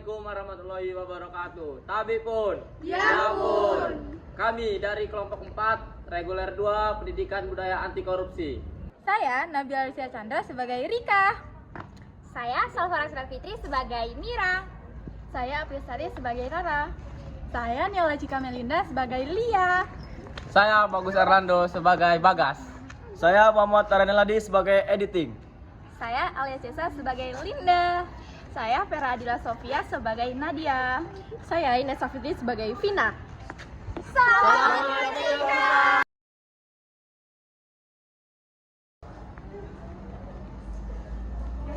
Assalamualaikum warahmatullahi wabarakatuh. Tabi pun. Ya pun. Kami dari kelompok 4, reguler 2, pendidikan budaya anti korupsi. Saya Nabila Alicia Chandra sebagai Rika. Saya Salva Raksana Fitri sebagai Mira. Saya April Sari sebagai Rara. Saya Niola Cika Melinda sebagai Lia. Saya Bagus Erlando sebagai Bagas. Saya Muhammad Taraneladi sebagai editing. Saya Alia Cesa sebagai Linda. Saya Vera Adila Sofia sebagai Nadia. Saya Ines Safitri sebagai Vina. Salam Merdeka!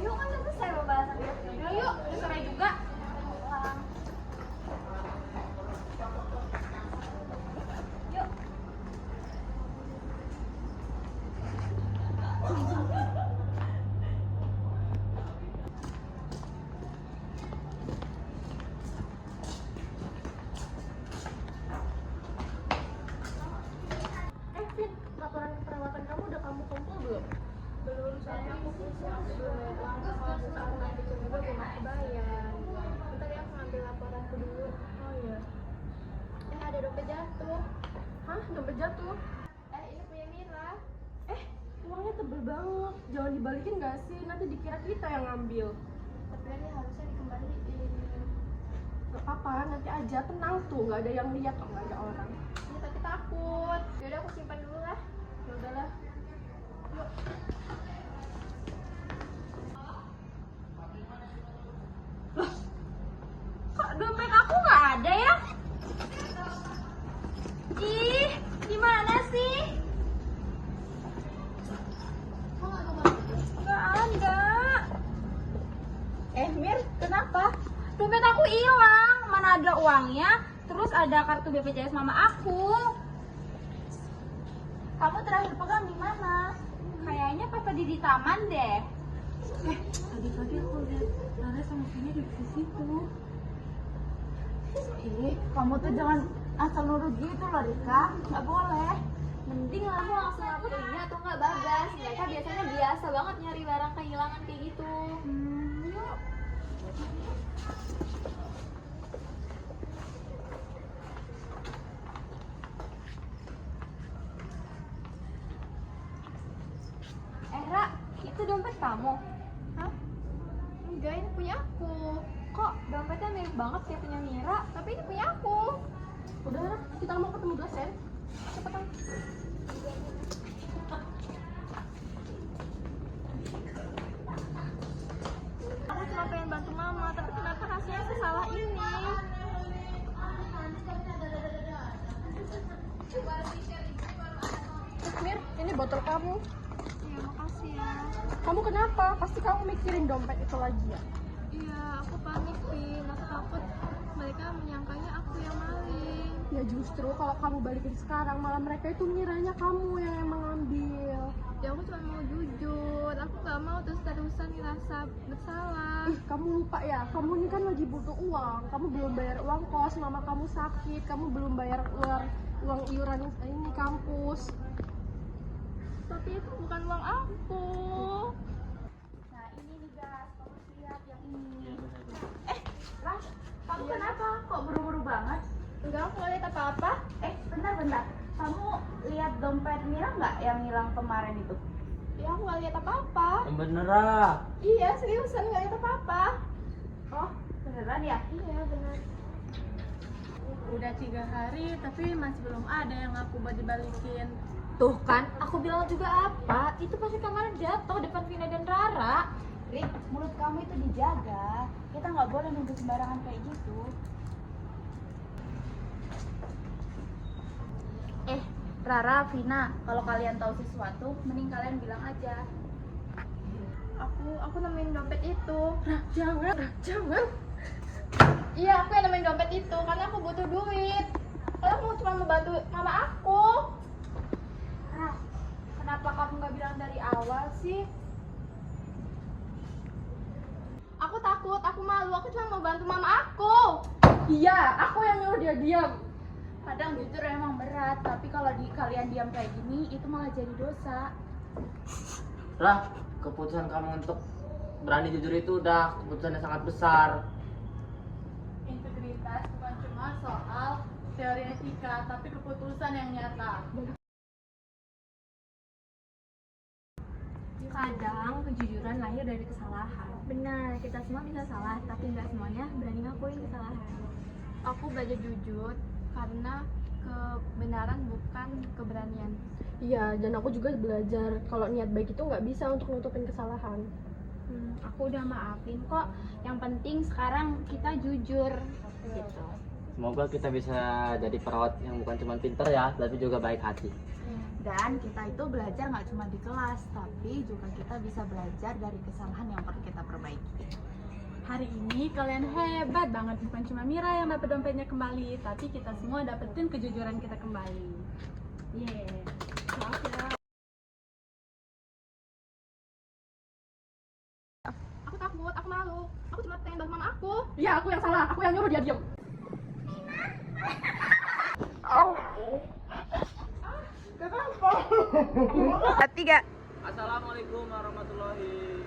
Yuk kan udah selesai pembahasannya. Yuk, sore juga. Yuk. Vin, laporan perawatan kamu udah kamu kumpul belum? Belum, soalnya aku belum bayar uang kos, terus aku nanti juga belum aku bayar. Bentar ya, aku ngambil laporanku dulu. Oh iya. Ada dompet jatuh. Hah, dompet jatuh? Ini punya Mira. Uangnya tebel banget. Jangan dibalikin gak sih? Nanti dikira kita yang ngambil. Tapi ini harusnya dikembaliin. Gak apa-apa, nanti aja. Tenang tuh, gak ada yang lihat kok, gak ada orang. Ini tapi takut. Yaudah aku simpan dulu lah. Ya udahlah. Yuk. Kok dompet aku nggak ada ya? Ih, gimana sih? Nggak ada. Mir, kenapa? Dompet aku hilang. Mana ada uangnya? Terus ada kartu BPJS mama aku. Kamu terakhir pegang di mana? Kayaknya pas tadi di taman deh. Tadi aku lihat Rara sama Vina di situ. Ih, kamu tuh jangan asal nuduh gitu loh, Rika. Nggak boleh. Mending kamu langsung laporinnya atau nggak Bagas. Mereka biasanya biasa banget nyari barang kehilangan kayak gitu. Yuk. Ra, itu dompet kamu? Hah? Enggak, ini punya aku. Kok dompetnya mirip banget kayak punya Mira? Tapi ini punya aku. Udah, Ra, kita mau ketemu dosen. Cepetan. Aku cuma pengen bantu mama, tapi kenapa hasilnya sesalah ini? Mir, ini botol kamu. Iya, makasih ya. Kamu kenapa? Pasti kamu mikirin dompet itu lagi ya? Iya, aku panik, Vin. Aku takut mereka menyangkanya aku yang maling. Ya justru kalau kamu balikin sekarang malah mereka itu ngiranya kamu yang emang ngambil. Ya aku cuma mau jujur. Aku gak mau terus-terusan ngerasa bersalah. Ih, kamu lupa ya, kamu ini kan lagi butuh uang. Kamu belum bayar uang kos, mama kamu sakit, kamu belum bayar uang iuran ini kampus. Tapi itu bukan uang aku. Nah ini nih guys, kamu lihat yang ini. Lah, Kamu kenapa? Kok buru-buru banget? Enggak, aku gak lihat apa-apa. Bentar. Kamu lihat dompet Mira nggak yang hilang kemarin itu? Ya aku gak lihat apa-apa. Bener ah. Iya, seriusan gak lihat apa-apa. Oh, beneran ya? Iya, benar. udah 3 hari tapi masih belum ada yang aku buat dibalikin. Tuh kan, aku bilang juga apa? Itu pasti kemarin jatuh depan Vina dan Rara. Rik, mulut kamu itu dijaga. Kita nggak boleh nuduh sembarangan kayak gitu. Rara, Vina, kalau kalian tahu sesuatu, mending kalian bilang aja. Aku nemuin dompet itu. Jangan. Iya, aku yang nemuin dompet itu karena aku butuh duit. Kalau aku cuma mau bantu mama aku. Rah, kenapa kamu nggak bilang dari awal sih? Aku takut, aku malu, aku cuma mau bantu mama aku. Iya, aku yang nyuruh dia diam. Kadang jujur emang berat, tapi kalau kalian diam kayak gini, itu malah jadi dosa. Rah, keputusan kamu untuk berani jujur itu udah keputusan yang sangat besar. logika, tapi keputusan yang nyata. Kadang kejujuran lahir dari kesalahan. Benar, kita semua bisa salah, tapi nggak semuanya berani ngakuin kesalahan. Aku belajar jujur karena kebenaran bukan keberanian. Iya, dan aku juga belajar kalau niat baik itu nggak bisa untuk nutupin kesalahan. Aku udah maafin kok. Yang penting sekarang kita jujur gitu. Semoga kita bisa jadi perawat yang bukan cuma pinter ya, tapi juga baik hati. Dan kita itu belajar nggak cuma di kelas, tapi juga kita bisa belajar dari kesalahan yang perlu kita perbaiki. Hari ini kalian hebat banget, bukan cuma Mira yang dapat dompetnya kembali, tapi kita semua dapetin kejujuran kita kembali. Yeah. Maaf ya. Aku takut, aku malu. Aku cuma pengen bantu mama aku. Iya, aku yang salah, aku yang nyuruh dia diem. Assalamualaikum warahmatullahi